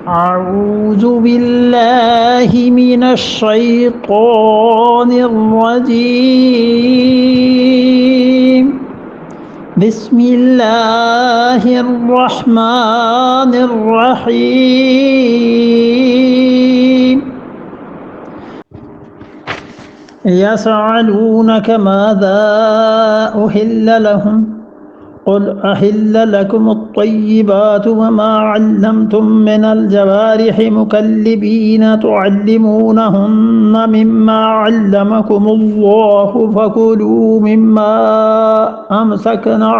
أعوذ بالله من الشيطان الرجيم بسم الله الرحمن الرحيم يسألونك ماذا أحل لهم قل أحل لكم الطيبات وما علمتم من الجوارح مكلبين تعلمونهن مما علمكم الله فكلوا مما أمسكنا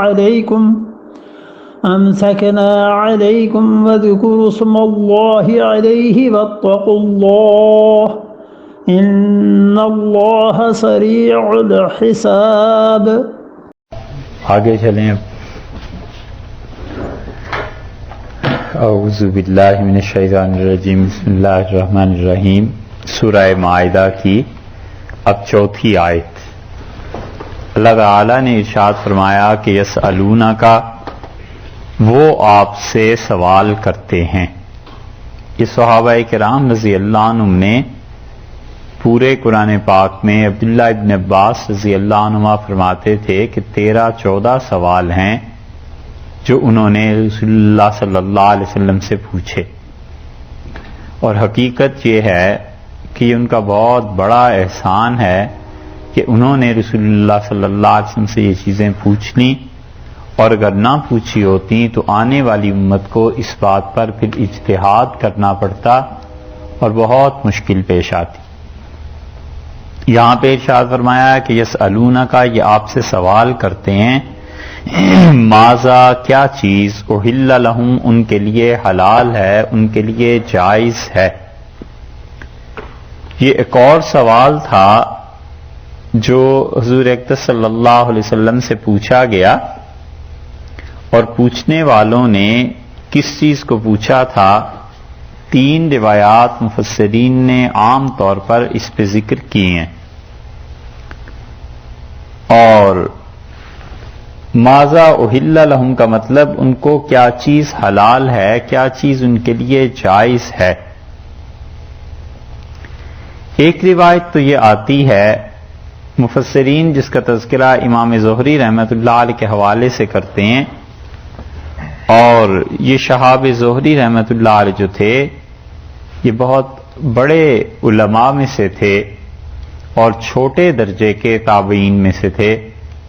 عليكم واذكروا اسم الله عليه واتقوا الله إن الله سريع الحساب. آگے چلیں. اعوذ باللہ من الشیطان الرجیم بسم اللہ الرحمن الرحیم. سورہ مائدہ کی اب چوتھی آیت. اللہ تعالیٰ نے ارشاد فرمایا کہ یسألونک، وہ آپ سے سوال کرتے ہیں. یہ صحابہ کرام رضی اللہ عنہم نے پورے قرآن پاک میں عبداللہ ابن عباس رضی اللہ عنہما فرماتے تھے کہ 13-14 سوال ہیں جو انہوں نے رسول اللہ صلی اللہ علیہ وسلم سے پوچھے. اور حقیقت یہ ہے کہ یہ ان کا بہت بڑا احسان ہے کہ انہوں نے رسول اللہ صلی اللہ علیہ وسلم سے یہ چیزیں پوچھ لیں، اور اگر نہ پوچھی ہوتی تو آنے والی امت کو اس بات پر پھر اجتہاد کرنا پڑتا اور بہت مشکل پیش آتی. یہاں پہ ارشاد فرمایا کہ یسألونک، یہ آپ سے سوال کرتے ہیں، ماذا، کیا چیز، احل لہم، ان کے لیے حلال ہے، ان کے لیے جائز ہے. یہ ایک اور سوال تھا جو حضور اقدس صلی اللہ علیہ وسلم سے پوچھا گیا، اور پوچھنے والوں نے کس چیز کو پوچھا تھا. 3 روایات مفسرین نے عام طور پر اس پہ ذکر کی ہیں. اور ماذا احل لہم کا مطلب ان کو کیا چیز حلال ہے، کیا چیز ان کے لیے جائز ہے. ایک روایت تو یہ آتی ہے مفسرین جس کا تذکرہ امام زہری رحمۃ اللہ علیہ کے حوالے سے کرتے ہیں، اور یہ شہاب زہری رحمۃ اللہ علیہ جو تھے یہ بہت بڑے علماء میں سے تھے اور چھوٹے درجے کے تابعین میں سے تھے.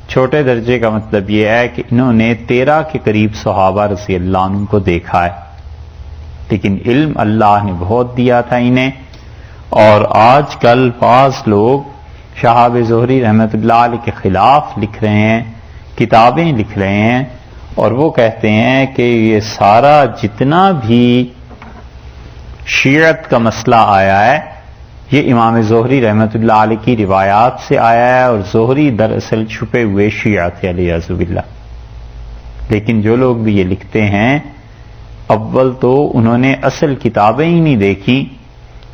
چھوٹے درجے کا مطلب یہ ہے کہ انہوں نے 13 کے قریب صحابہ رضی اللہ عنہ کو دیکھا ہے، لیکن علم اللہ نے بہت دیا تھا انہیں. اور آج کل بعض لوگ شہاب زہری رحمۃ اللہ علیہ کے خلاف لکھ رہے ہیں، کتابیں لکھ رہے ہیں، اور وہ کہتے ہیں کہ یہ سارا جتنا بھی شیعت کا مسئلہ آیا ہے یہ امام زہری رحمۃ اللہ علیہ کی روایات سے آیا ہے، اور زہری دراصل چھپے ہوئے شیعہ تھے علیہ باللہ. لیکن جو لوگ بھی یہ لکھتے ہیں، اول تو انہوں نے اصل کتابیں ہی نہیں دیکھی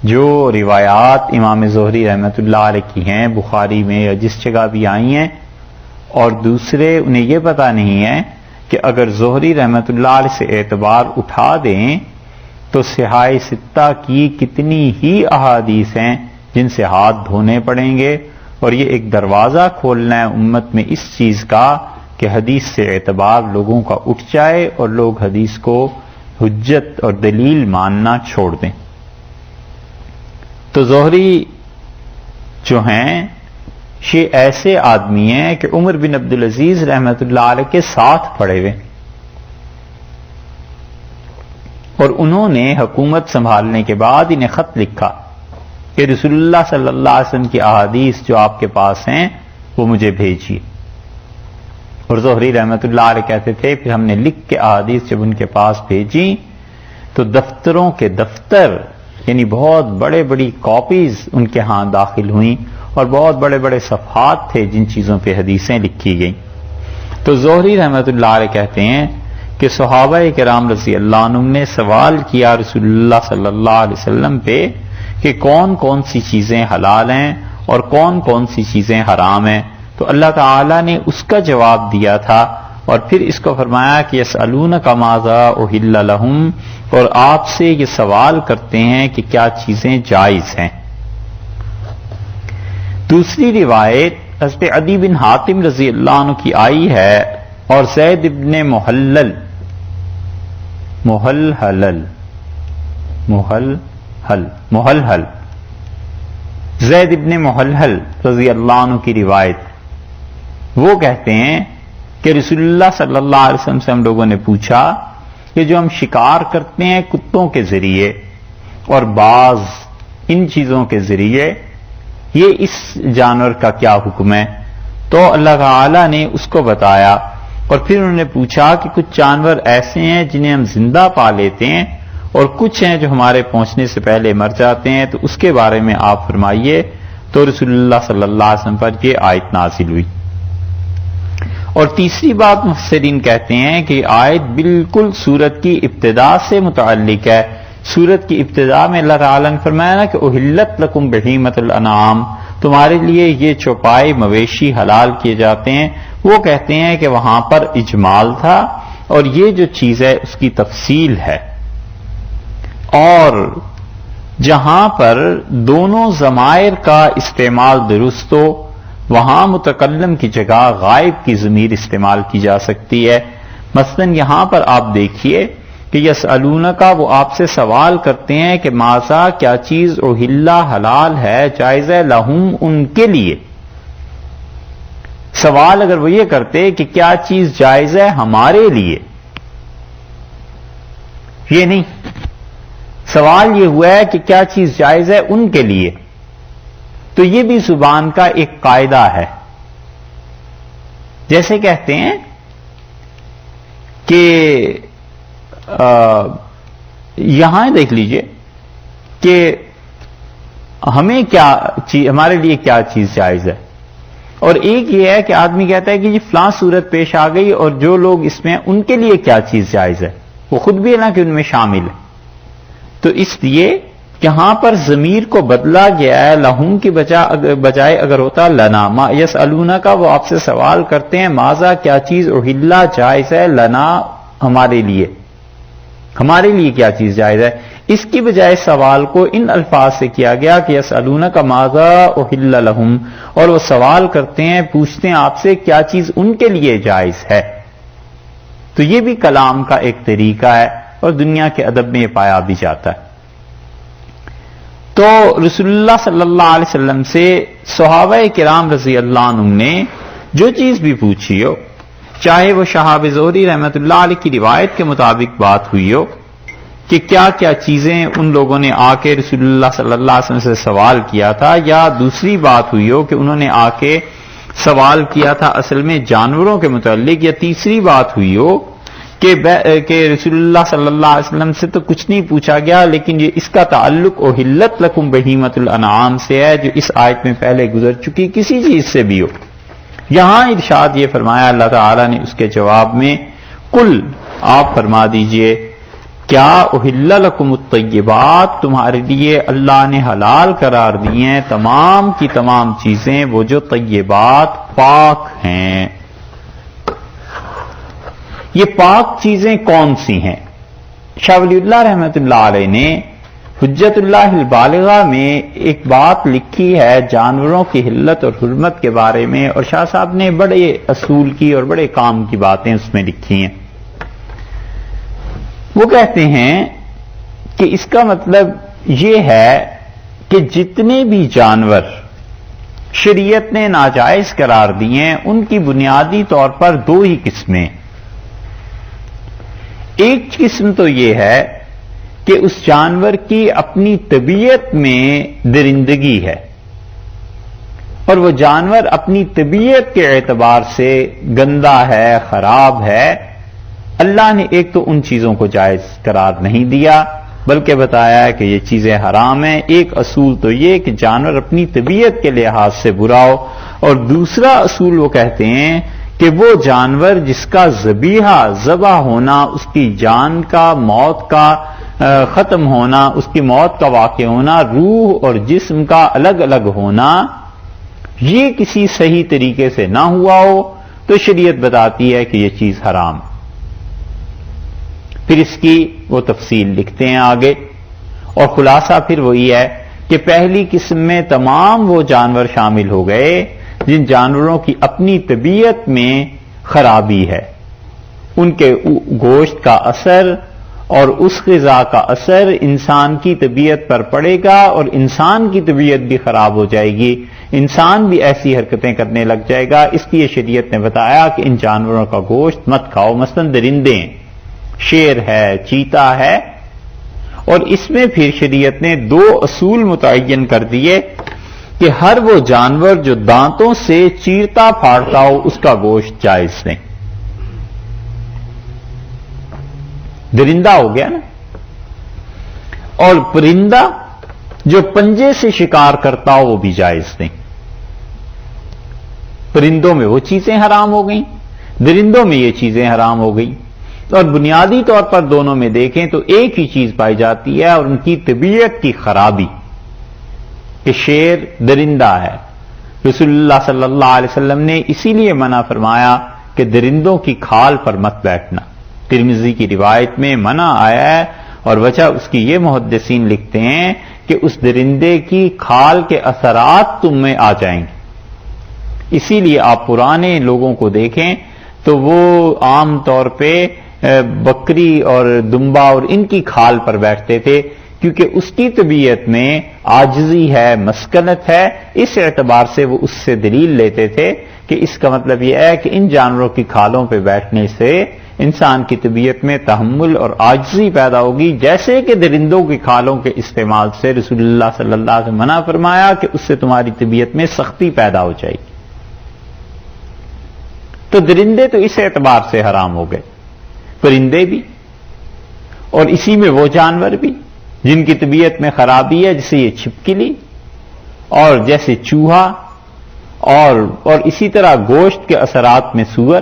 جو روایات امام زہری رحمۃ اللہ علیہ کی ہیں بخاری میں یا جس جگہ بھی آئی ہیں، اور دوسرے انہیں یہ پتہ نہیں ہے کہ اگر زہری رحمۃ اللہ علیہ سے اعتبار اٹھا دیں تو صحاح ستہ کی کتنی ہی احادیث ہیں جن سے ہاتھ دھونے پڑیں گے. اور یہ ایک دروازہ کھولنا ہے امت میں اس چیز کا کہ حدیث سے اعتبار لوگوں کا اٹھ جائے اور لوگ حدیث کو حجت اور دلیل ماننا چھوڑ دیں. تو زہری جو ہیں یہ ایسے آدمی ہیں کہ عمر بن عبدالعزیز رحمۃ اللہ علیہ کے ساتھ پڑے ہوئے، اور انہوں نے حکومت سنبھالنے کے بعد انہیں خط لکھا کہ رسول اللہ صلی اللہ علیہ وسلم کی احادیث جو آپ کے پاس ہیں وہ مجھے بھیجیے. اور زہری رحمۃ اللہ علیہ کہتے تھے پھر ہم نے لکھ کے احادیث جب ان کے پاس بھیجی تو دفتروں کے دفتر، یعنی بہت بڑے بڑی کاپیز ان کے ہاں داخل ہوئیں، اور بہت بڑے بڑے صفحات تھے جن چیزوں پہ حدیثیں لکھی گئیں. تو زہری رحمۃ اللہ علیہ کہتے ہیں کہ صحابہ کرام رضی اللہ عنہم نے سوال کیا رسول اللہ صلی اللہ علیہ وسلم پہ کہ کون کون سی چیزیں حلال ہیں اور کون کون سی چیزیں حرام ہیں. تو اللہ تعالیٰ نے اس کا جواب دیا تھا اور پھر اس کو فرمایا کہ یسألونک ماذا احل لہم، اور آپ سے یہ سوال کرتے ہیں کہ کیا چیزیں جائز ہیں۔ دوسری روایت حضرت عدی بن حاتم رضی اللہ عنہ کی آئی ہے، اور زید ابن محلحل زید ابن محلحل رضی اللہ عنہ کی روایت، وہ کہتے ہیں کہ رسول اللہ صلی اللہ علیہ وسلم سے ہم لوگوں نے پوچھا کہ جو ہم شکار کرتے ہیں کتوں کے ذریعے اور باز ان چیزوں کے ذریعے، یہ اس جانور کا کیا حکم ہے؟ تو اللہ تعالی نے اس کو بتایا، اور پھر انہوں نے پوچھا کہ کچھ جانور ایسے ہیں جنہیں ہم زندہ پا لیتے ہیں اور کچھ ہیں جو ہمارے پہنچنے سے پہلے مر جاتے ہیں، تو اس کے بارے میں آپ فرمائیے۔ تو رسول اللہ صلی اللہ علیہ وسلم پر یہ آیت نازل ہوئی۔ اور تیسری بات مفسرین کہتے ہیں کہ آیت بالکل سورت کی ابتدا سے متعلق ہے۔ سورت کی ابتدا میں اللہ تعالیٰ نے فرمایا نا کہ احلت لکم بہیمۃ الانعام، تمہارے لیے یہ چوپائے مویشی حلال کیے جاتے ہیں۔ وہ کہتے ہیں کہ وہاں پر اجمال تھا، اور یہ جو چیز ہے اس کی تفصیل ہے، اور جہاں پر دونوں ضمائر کا استعمال درست ہو وہاں متکلم کی جگہ غائب کی ضمیر استعمال کی جا سکتی ہے۔ مثلا یہاں پر آپ دیکھیے کہ یسألونک، وہ آپ سے سوال کرتے ہیں کہ ماذا، کیا چیز، احلہ حلال ہے، جائز ہے، لہم ان کے لیے۔ سوال اگر وہ یہ کرتے کہ کیا چیز جائز ہے ہمارے لیے، یہ نہیں، سوال یہ ہوا ہے کہ کیا چیز جائز ہے ان کے لیے، تو یہ بھی زبان کا ایک قاعدہ ہے۔ جیسے کہتے ہیں کہ یہاں دیکھ لیجئے کہ ہمیں کیا چیز، ہمارے لیے کیا چیز جائز ہے، اور ایک یہ ہے کہ آدمی کہتا ہے کہ یہ فلاں صورت پیش آ گئی اور جو لوگ اس میں ہیں ان کے لیے کیا چیز جائز ہے، وہ خود بھی ہے نا کہ ان میں شامل ہے۔ تو اس لیے یہاں پر ضمیر کو بدلا گیا ہے، لہم کی بجائے اگر ہوتا لنا، ما یسألونک، وہ آپ سے سوال کرتے ہیں ماذا، کیا چیز، احلہ جائز ہے، لنا ہمارے لیے، ہمارے لیے کیا چیز جائز ہے، اس کی بجائے سوال کو ان الفاظ سے کیا گیا کہ یسألونک ماذا احل لہم، اور وہ سوال کرتے ہیں، پوچھتے ہیں آپ سے کیا چیز ان کے لیے جائز ہے۔ تو یہ بھی کلام کا ایک طریقہ ہے، اور دنیا کے ادب میں یہ پایا بھی جاتا ہے۔ تو رسول اللہ صلی اللہ علیہ وسلم سے صحابہ کرام رضی اللہ عنہم نے جو چیز بھی پوچھی ہو، چاہے وہ شہاب زہری رحمۃ اللہ علیہ کی روایت کے مطابق بات ہوئی ہو کہ کیا کیا چیزیں ان لوگوں نے آ کے رسول اللہ صلی اللہ علیہ وسلم سے سوال کیا تھا، یا دوسری بات ہوئی ہو کہ انہوں نے آ کے سوال کیا تھا اصل میں جانوروں کے متعلق، یا تیسری بات ہوئی ہو کہ رسول اللہ صلی اللہ علیہ وسلم سے تو کچھ نہیں پوچھا گیا، لیکن یہ اس کا تعلق احلت لکم بہیمۃ الانعام سے ہے، جو اس آیت میں پہلے گزر چکی کسی چیز سے بھی ہو۔ یہاں ارشاد یہ فرمایا اللہ تعالی نے اس کے جواب میں، قل، آپ فرما دیجئے، کیا احل لکم الطیبات، تمہارے لیے اللہ نے حلال قرار دی ہیں تمام کی تمام چیزیں وہ جو طیبات پاک ہیں۔ یہ پاک چیزیں کون سی ہیں؟ شاہ ولی اللہ رحمۃ اللہ علیہ نے حجت اللہ البالغہ میں ایک بات لکھی ہے جانوروں کی حلت اور حرمت کے بارے میں، اور شاہ صاحب نے بڑے اصول کی اور بڑے کام کی باتیں اس میں لکھی ہیں۔ وہ کہتے ہیں کہ اس کا مطلب یہ ہے کہ جتنے بھی جانور شریعت نے ناجائز قرار دیے ہیں ان کی بنیادی طور پر دو ہی قسمیں۔ ایک قسم تو یہ ہے کہ اس جانور کی اپنی طبیعت میں درندگی ہے، اور وہ جانور اپنی طبیعت کے اعتبار سے گندا ہے، خراب ہے۔ اللہ نے ایک تو ان چیزوں کو جائز قرار نہیں دیا بلکہ بتایا ہے کہ یہ چیزیں حرام ہیں۔ ایک اصول تو یہ کہ جانور اپنی طبیعت کے لحاظ سے برا ہو، اور دوسرا اصول وہ کہتے ہیں کہ وہ جانور جس کا ذبح ہونا، اس کی جان کا، موت کا ختم ہونا، اس کی موت کا واقع ہونا، روح اور جسم کا الگ الگ ہونا، یہ کسی صحیح طریقے سے نہ ہوا ہو، تو تو شریعت بتاتی ہے کہ یہ چیز حرام. پھر اس کی وہ تفصیل لکھتے ہیں آگے، اور خلاصہ پھر وہی ہے کہ پہلی قسم میں تمام وہ جانور شامل ہو گئے جن جانوروں کی اپنی طبیعت میں خرابی ہے، ان کے گوشت کا اثر اور اس غذا کا اثر انسان کی طبیعت پر پڑے گا، اور انسان کی طبیعت بھی خراب ہو جائے گی، انسان بھی ایسی حرکتیں کرنے لگ جائے گا. اس لیے شریعت نے بتایا کہ ان جانوروں کا گوشت مت کھاؤ. مثلا درندے، شیر ہے، چیتا ہے. اور اس میں پھر شریعت نے 2 اصول متعین کر دیے کہ ہر وہ جانور جو دانتوں سے چیرتا پھاڑتا ہو اس کا گوشت جائز نہیں. درندہ ہو گیا نا. اور پرندہ جو پنجے سے شکار کرتا ہو وہ بھی جائز نہیں. پرندوں میں وہ چیزیں حرام ہو گئیں، درندوں میں یہ چیزیں حرام ہو گئیں. اور بنیادی طور پر دونوں میں دیکھیں تو ایک ہی چیز پائی جاتی ہے، اور ان کی طبیعت کی خرابی. کہ شیر درندہ ہے، رسول اللہ صلی اللہ علیہ وسلم نے اسی لیے منع فرمایا کہ درندوں کی کھال پر مت بیٹھنا. ترمذی کی روایت میں منع آیا ہے، اور وجہ اس کی یہ محدثین لکھتے ہیں کہ اس درندے کی کھال کے اثرات تم میں آ جائیں گے. اسی لیے آپ پرانے لوگوں کو دیکھیں تو وہ عام طور پہ بکری اور دمبا اور ان کی کھال پر بیٹھتے تھے، کیونکہ اس کی طبیعت میں عاجزی ہے، مسکنت ہے. اس اعتبار سے وہ اس سے دلیل لیتے تھے کہ اس کا مطلب یہ ہے کہ ان جانوروں کی کھالوں پہ بیٹھنے سے انسان کی طبیعت میں تحمل اور عاجزی پیدا ہوگی، جیسے کہ درندوں کی کھالوں کے استعمال سے رسول اللہ صلی اللہ علیہ وسلم منع فرمایا کہ اس سے تمہاری طبیعت میں سختی پیدا ہو جائے گی. تو درندے تو اس اعتبار سے حرام ہو گئے، پرندے بھی، اور اسی میں وہ جانور بھی جن کی طبیعت میں خرابی ہے، جیسے یہ چھپکلی اور جیسے چوہا، اور اسی طرح گوشت کے اثرات میں سور،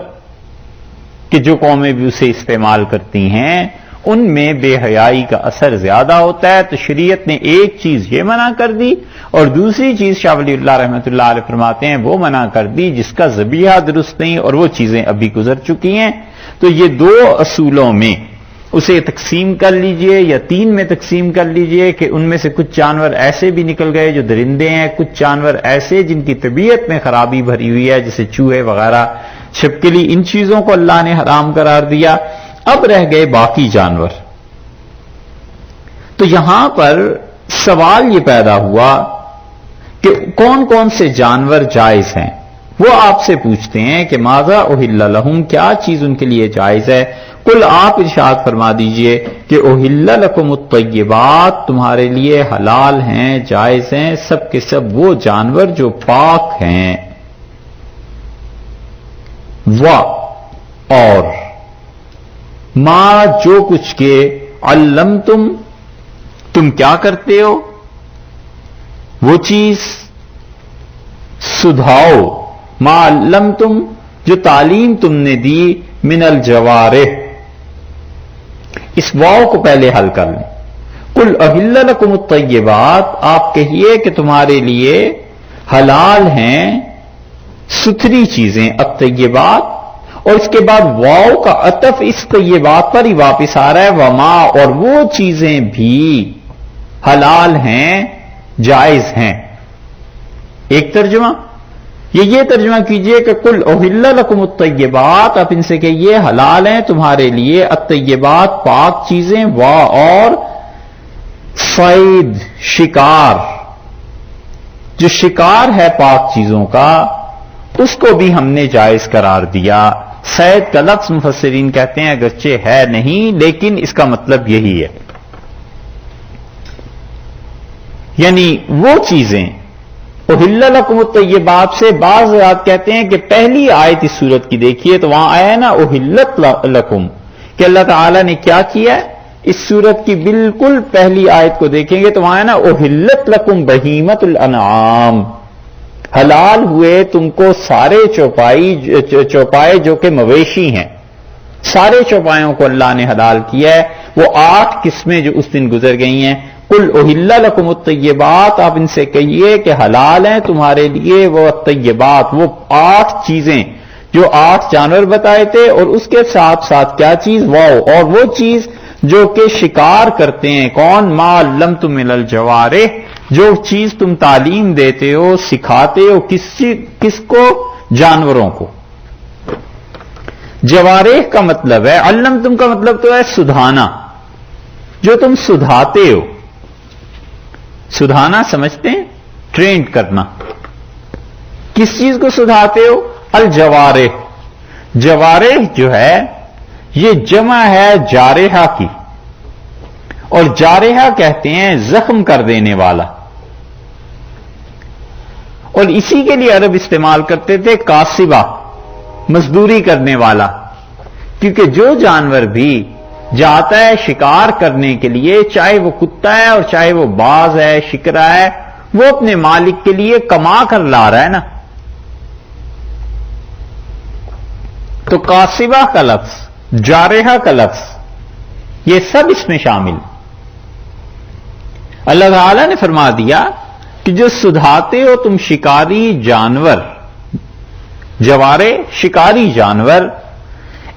کہ جو قومیں بھی اسے استعمال کرتی ہیں ان میں بے حیائی کا اثر زیادہ ہوتا ہے. تو شریعت نے ایک چیز یہ منع کر دی، اور دوسری چیز شاہ ولی اللہ رحمۃ اللہ علیہ فرماتے ہیں وہ منع کر دی جس کا ذبیحہ درست نہیں، اور وہ چیزیں ابھی گزر چکی ہیں. تو یہ 2 اصولوں میں اسے تقسیم کر لیجئے یا 3 میں تقسیم کر لیجئے کہ ان میں سے کچھ جانور ایسے بھی نکل گئے جو درندے ہیں، کچھ جانور ایسے جن کی طبیعت میں خرابی بھری ہوئی ہے جیسے چوہے وغیرہ، چھپکلی، ان چیزوں کو اللہ نے حرام قرار دیا. اب رہ گئے باقی جانور. تو یہاں پر سوال یہ پیدا ہوا کہ کون کون سے جانور جائز ہیں. وہ آپ سے پوچھتے ہیں کہ ماذا احل لہم، کیا چیز ان کے لیے جائز ہے. قل، آپ ارشاد فرما دیجئے کہ احل لکم الطیبات، تمہارے لیے حلال ہیں، جائز ہیں سب کے سب وہ جانور جو پاک ہیں. اور ما، جو کچھ کے علمتم، تم کیا کرتے ہو، وہ چیز سدھاؤ. ما علمتم، جو تعلیم تم نے دی، من الجوارح، اس واو کو پہلے حل کر لیں. قل احل لکم الطیبات، آپ کہیے کہ تمہارے لیے حلال ہیں ستھری چیزیں، الطیبات، اور اس کے بعد واو کا عطف اس طیبات پر ہی واپس آ رہا ہے. وما، اور وہ چیزیں بھی حلال ہیں، جائز ہیں. ایک ترجمہ یہ ترجمہ کیجئے کہ قل احل لکم الطیبات، آپ ان سے کہیے حلال ہیں تمہارے لیے الطیبات، پاک چیزیں، اور صید، شکار، جو شکار ہے پاک چیزوں کا اس کو بھی ہم نے جائز قرار دیا. صید کا لفظ مفسرین کہتے ہیں اگرچہ ہے نہیں لیکن اس کا مطلب یہی ہے، یعنی وہ چیزیں. احل لکم الطیبات سے بعض حضرات کہتے ہیں کہ پہلی آیت اس سورت کی دیکھیے تو وہاں آیا ہے نا احلت لکم، کہ اللہ تعالیٰ نے کیا کیا ہے. اس سورت کی بالکل پہلی آیت کو دیکھیں گے تو وہاں ہے نا احلت لکم بہیمت الانعام، حلال ہوئے تم کو سارے چوپائے جو کہ مویشی ہیں، سارے چوپایوں کو اللہ نے حلال کیا ہے. وہ 8 قسمیں جو اس دن گزر گئی ہیں. قل احل لکم الطیبات، آپ ان سے کہیے کہ حلال ہیں تمہارے لیے وہ الطیبات، وہ 8 چیزیں جو 8 جانور بتائے تھے، اور اس کے ساتھ ساتھ کیا چیز؟ واو، اور وہ چیز جو کہ شکار کرتے ہیں. کون؟ ما علمتم من الجوارح، جو چیز تم تعلیم دیتے ہو، سکھاتے ہو، کس کو؟ جانوروں کو. جوارح کا مطلب ہے، علمتم کا مطلب تو ہے سدھانا، جو تم سدھاتے ہو. سدھانا سمجھتے ہیں؟ ٹرینڈ کرنا. کس چیز کو سدھاتے ہو؟ الجوارح. جوارح جو ہے یہ جمع ہے جارحہ کی، اور جارحہ کہتے ہیں زخم کر دینے والا، اور اسی کے لیے عرب استعمال کرتے تھے کاسبہ، مزدوری کرنے والا. کیونکہ جو جانور بھی جاتا ہے شکار کرنے کے لیے، چاہے وہ کتا ہے اور چاہے وہ باز ہے، شکرا ہے، وہ اپنے مالک کے لیے کما کر لا رہا ہے نا. تو کاسبہ کا لفظ، جارحہ کا لفظ، یہ سب اس میں شامل. اللہ تعالی نے فرما دیا کہ جو سدھاتے ہو تم شکاری جانور، جوارے شکاری جانور.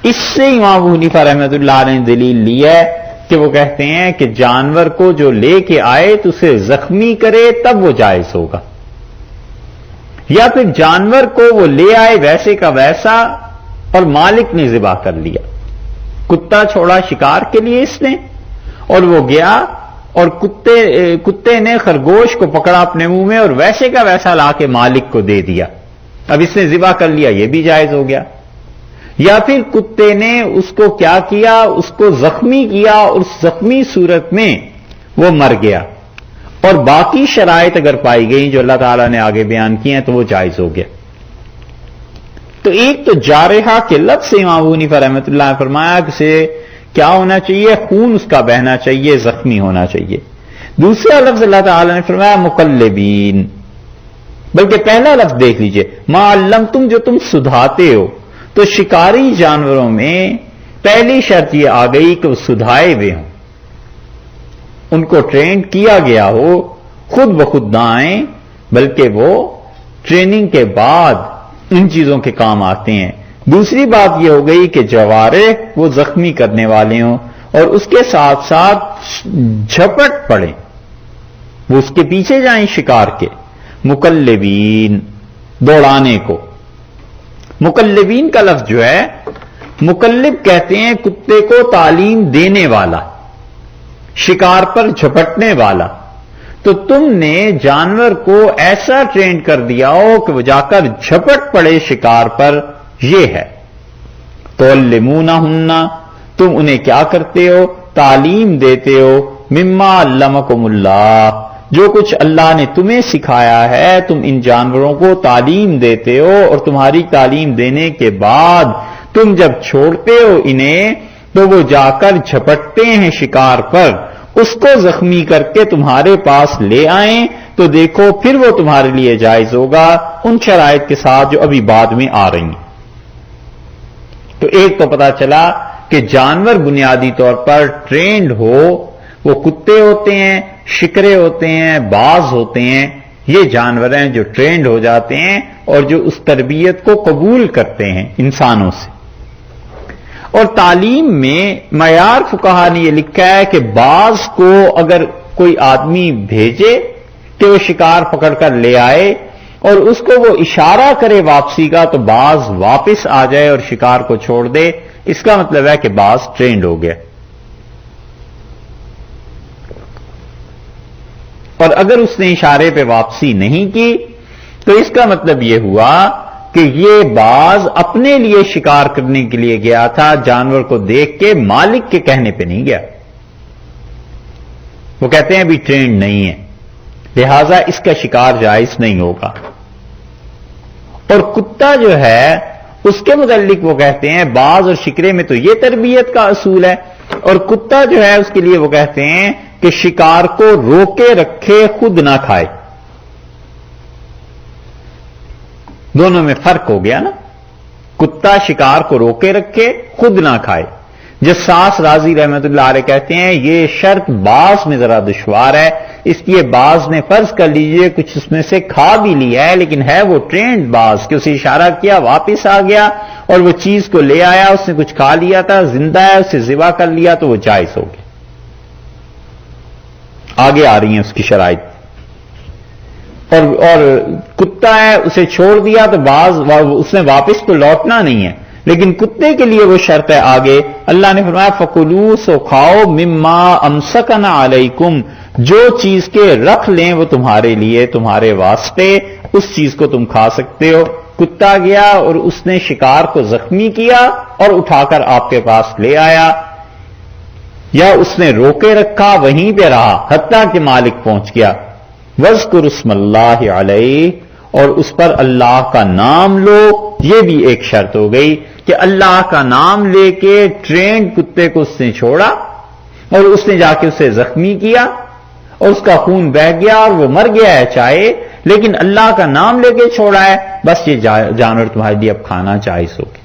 اس سے امام ابو حنیفہ رحمۃ اللہ علیہ نے دلیل لی ہے کہ وہ کہتے ہیں کہ جانور کو جو لے کے آئے تو اسے زخمی کرے تب وہ جائز ہوگا، یا پھر جانور کو وہ لے آئے ویسے کا ویسا اور مالک نے ذبح کر لیا. کتا چھوڑا شکار کے لیے اس نے، اور وہ گیا اور کتے نے خرگوش کو پکڑا اپنے منہ میں اور ویسے کا ویسا لا کے مالک کو دے دیا. اب اس نے ذبح کر لیا، یہ بھی جائز ہو گیا. یا پھر کتے نے اس کو کیا کیا؟ اس کو زخمی کیا، اور اس زخمی صورت میں وہ مر گیا، اور باقی شرائط اگر پائی گئی جو اللہ تعالیٰ نے آگے بیان کی ہیں تو وہ جائز ہو گیا. تو ایک تو جارحہ کے لفظ سے امام ابو حنیفہ رحمۃ اللہ نے فرمایا کہ اسے کیا ہونا چاہیے؟ خون اس کا بہنا چاہیے، زخمی ہونا چاہیے. دوسرا لفظ اللہ تعالیٰ نے فرمایا مقلبین، بلکہ پہلا لفظ دیکھ لیجئے، ما علمتم، جو تم سدھاتے ہو. تو شکاری جانوروں میں پہلی شرط یہ آ گئی کہ وہ سدھائے ہوئے ہوں، ان کو ٹرینڈ کیا گیا ہو، خود بخود نہ آئیں بلکہ وہ ٹریننگ کے بعد ان چیزوں کے کام آتے ہیں. دوسری بات یہ ہو گئی کہ جوارے وہ زخمی کرنے والے ہوں، اور اس کے ساتھ ساتھ جھپٹ پڑیں، وہ اس کے پیچھے جائیں شکار کے. مقلبین، دوڑانے کو. مقلبین کا لفظ جو ہے، مقلب کہتے ہیں کتے کو تعلیم دینے والا، شکار پر جھپٹنے والا. تو تم نے جانور کو ایسا ٹرینڈ کر دیا ہو کہ وہ جا کر جھپٹ پڑے شکار پر، یہ ہے. تعلمونہن، تم انہیں کیا کرتے ہو؟ تعلیم دیتے ہو. مما علمکم اللہ، جو کچھ اللہ نے تمہیں سکھایا ہے تم ان جانوروں کو تعلیم دیتے ہو، اور تمہاری تعلیم دینے کے بعد تم جب چھوڑتے ہو انہیں تو وہ جا کر جھپٹتے ہیں شکار پر، اس کو زخمی کر کے تمہارے پاس لے آئیں تو دیکھو پھر وہ تمہارے لیے جائز ہوگا، ان شرائط کے ساتھ جو ابھی بعد میں آ رہی ہیں. تو ایک تو پتا چلا کہ جانور بنیادی طور پر ٹرینڈ ہو، وہ کتے ہوتے ہیں، شکرے ہوتے ہیں، باز ہوتے ہیں، یہ جانور ہیں جو ٹرینڈ ہو جاتے ہیں اور جو اس تربیت کو قبول کرتے ہیں انسانوں سے. اور تعلیم میں معیار فقہا نے یہ لکھا ہے کہ باز کو اگر کوئی آدمی بھیجے کہ وہ شکار پکڑ کر لے آئے اور اس کو وہ اشارہ کرے واپسی کا تو باز واپس آ جائے اور شکار کو چھوڑ دے، اس کا مطلب ہے کہ باز ٹرینڈ ہو گیا. اور اگر اس نے اشارے پہ واپسی نہیں کی تو اس کا مطلب یہ ہوا کہ یہ باز اپنے لیے شکار کرنے کے لیے گیا تھا، جانور کو دیکھ کے مالک کے کہنے پہ نہیں گیا. وہ کہتے ہیں ابھی ٹرینڈ نہیں ہے، لہذا اس کا شکار جائز نہیں ہوگا. اور کتا جو ہے اس کے متعلق وہ کہتے ہیں باز اور شکرے میں تو یہ تربیت کا اصول ہے، اور کتا جو ہے اس کے لیے وہ کہتے ہیں کہ شکار کو روکے رکھے خود نہ کھائے. دونوں میں فرق ہو گیا نا. کتا شکار کو روکے رکھے خود نہ کھائے. جساس راضی رحمت اللہ علیہ کہتے ہیں یہ شرط بعض میں ذرا دشوار ہے، اس لیے بعض نے فرض کر لیجئے کچھ اس میں سے کھا بھی لیا ہے، لیکن ہے وہ ٹرینڈ بعض کہ اسے اشارہ کیا واپس آ گیا اور وہ چیز کو لے آیا، اس نے کچھ کھا لیا تھا، زندہ ہے، اسے ذبح کر لیا تو وہ جائز ہو گیا۔ آگے آ رہی ہیں اس کی شرائط۔ اور کتا ہے، اسے چھوڑ دیا تو بعض اس نے واپس تو لوٹنا نہیں ہے، لیکن کتے کے لیے وہ شرط ہے آگے، اللہ نے فرمایا فَكُلُوا سو کھاؤ مِمَّا أَمْسَكْنَ عَلَيْكُمْ، جو چیز کے رکھ لیں وہ تمہارے لیے، تمہارے واسطے، اس چیز کو تم کھا سکتے ہو۔ کتا گیا اور اس نے شکار کو زخمی کیا اور اٹھا کر آپ کے پاس لے آیا، یا اس نے روکے رکھا وہیں پہ رہا حتیٰ کہ مالک پہنچ گیا، وَاذْكُرُ اسْمَ اللَّهِ عَلَيْهِ، اور اس پر اللہ کا نام لو، یہ بھی ایک شرط ہو گئی کہ اللہ کا نام لے کے ٹرینڈ کتے کو اس نے چھوڑا اور اس نے جا کے اسے زخمی کیا اور اس کا خون بہہ گیا اور وہ مر گیا ہے چاہے، لیکن اللہ کا نام لے کے چھوڑا ہے، بس یہ جانور تمہارے لیے اب کھانا جائز ہو گیا۔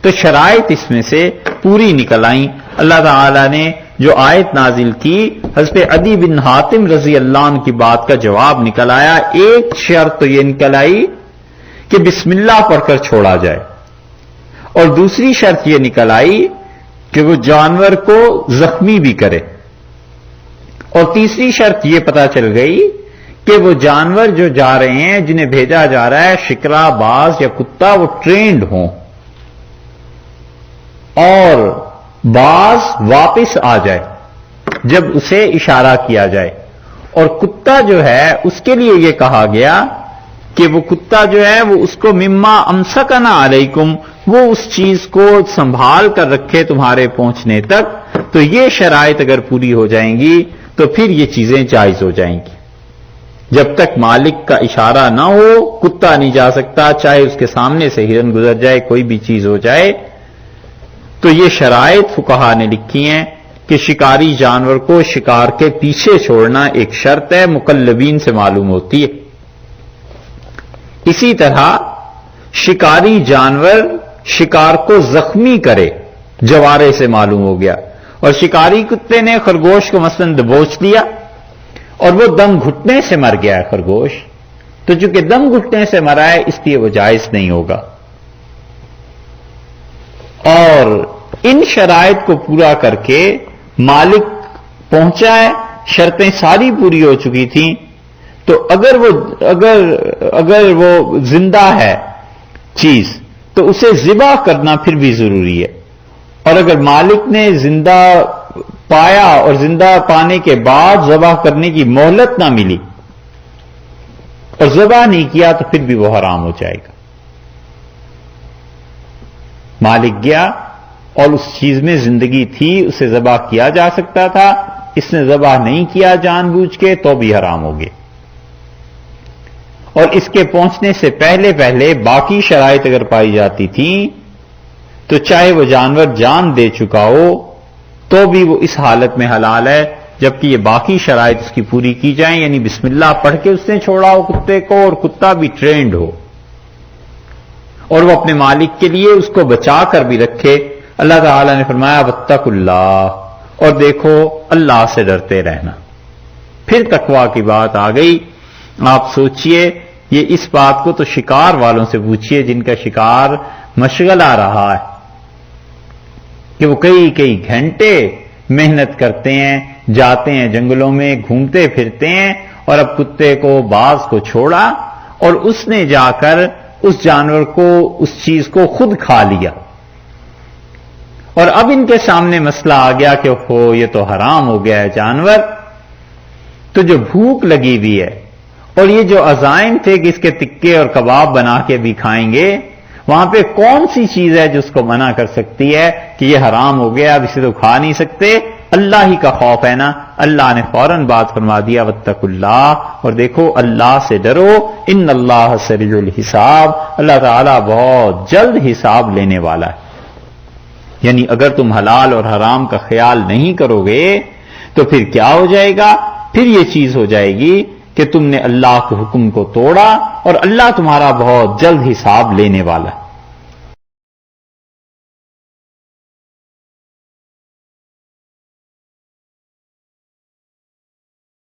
تو شرائط اس میں سے پوری نکل آئیں۔ اللہ تعالی نے جو آیت نازل کی، حضرت عدی بن حاتم رضی اللہ عنہ کی بات کا جواب نکل آیا۔ ایک شرط تو یہ نکل آئی کہ بسم اللہ پڑھ کر چھوڑا جائے، اور دوسری شرط یہ نکل آئی کہ وہ جانور کو زخمی بھی کرے، اور تیسری شرط یہ پتہ چل گئی کہ وہ جانور جو جا رہے ہیں جنہیں بھیجا جا رہا ہے شکرا باز یا کتا، وہ ٹرینڈ ہوں اور باز واپس آ جائے جب اسے اشارہ کیا جائے، اور کتا جو ہے اس کے لیے یہ کہا گیا کہ وہ کتا جو ہے وہ اس کو مما امسکنا علیکم، وہ اس چیز کو سنبھال کر رکھے تمہارے پہنچنے تک۔ تو یہ شرائط اگر پوری ہو جائیں گی تو پھر یہ چیزیں جائز ہو جائیں گی۔ جب تک مالک کا اشارہ نہ ہو کتا نہیں جا سکتا، چاہے اس کے سامنے سے ہرن گزر جائے، کوئی بھی چیز ہو جائے۔ تو یہ شرائط فقہا نے لکھی ہیں کہ شکاری جانور کو شکار کے پیچھے چھوڑنا ایک شرط ہے، مکلبین سے معلوم ہوتی ہے۔ اسی طرح شکاری جانور شکار کو زخمی کرے، جوارے سے معلوم ہو گیا، اور شکاری کتے نے خرگوش کو مثلاً دبوچ لیا اور وہ دم گھٹنے سے مر گیا ہے خرگوش، تو چونکہ دم گھٹنے سے مرا ہے اس لیے وہ جائز نہیں ہوگا۔ اور ان شرائط کو پورا کر کے مالک پہنچا ہے، شرطیں ساری پوری ہو چکی تھیں، تو اگر وہ زندہ ہے چیز تو اسے ذبح کرنا پھر بھی ضروری ہے، اور اگر مالک نے زندہ پایا اور زندہ پانے کے بعد ذبح کرنے کی مہلت نہ ملی اور ذبح نہیں کیا تو پھر بھی وہ حرام ہو جائے گا۔ مالک گیا اور اس چیز میں زندگی تھی، اسے ذبح کیا جا سکتا تھا، اس نے ذبح نہیں کیا جان بوجھ کے تو بھی حرام ہو گئے۔ اور اس کے پہنچنے سے پہلے باقی شرائط اگر پائی جاتی تھیں تو چاہے وہ جانور جان دے چکا ہو تو بھی وہ اس حالت میں حلال ہے جبکہ یہ باقی شرائط اس کی پوری کی جائیں، یعنی بسم اللہ پڑھ کے اس نے چھوڑا ہو کتے کو، اور کتا بھی ٹرینڈ ہو، اور وہ اپنے مالک کے لیے اس کو بچا کر بھی رکھے۔ اللہ تعالی نے فرمایا واتقوا اللہ، اور دیکھو اللہ سے ڈرتے رہنا۔ پھر تقویٰ کی بات آ گئی۔ آپ سوچئے، یہ اس بات کو تو شکار والوں سے پوچھئے جن کا شکار مشغلہ رہا ہے کہ وہ کئی گھنٹے محنت کرتے ہیں، جاتے ہیں جنگلوں میں، گھومتے پھرتے ہیں، اور اب کتے کو باز کو چھوڑا اور اس نے جا کر اس جانور کو، اس چیز کو خود کھا لیا، اور اب ان کے سامنے مسئلہ آ گیا کہ یہ تو حرام ہو گیا ہے جانور۔ تو جو بھوک لگی ہوئی ہے اور یہ جو عزائم تھے کہ اس کے تکے اور کباب بنا کے بھی کھائیں گے، وہاں پہ کون سی چیز ہے جو اس کو منع کر سکتی ہے کہ یہ حرام ہو گیا، اب اسے تو کھا نہیں سکتے؟ اللہ ہی کا خوف ہے نا۔ اللہ نے فوراً بات فرما دیا واتقوا اللہ، اور دیکھو اللہ سے ڈرو، ان اللہ سریع الحساب، اللہ تعالیٰ بہت جلد حساب لینے والا ہے۔ یعنی اگر تم حلال اور حرام کا خیال نہیں کرو گے تو پھر کیا ہو جائے گا؟ پھر یہ چیز ہو جائے گی کہ تم نے اللہ کے حکم کو توڑا، اور اللہ تمہارا بہت جلد حساب لینے والا ہے۔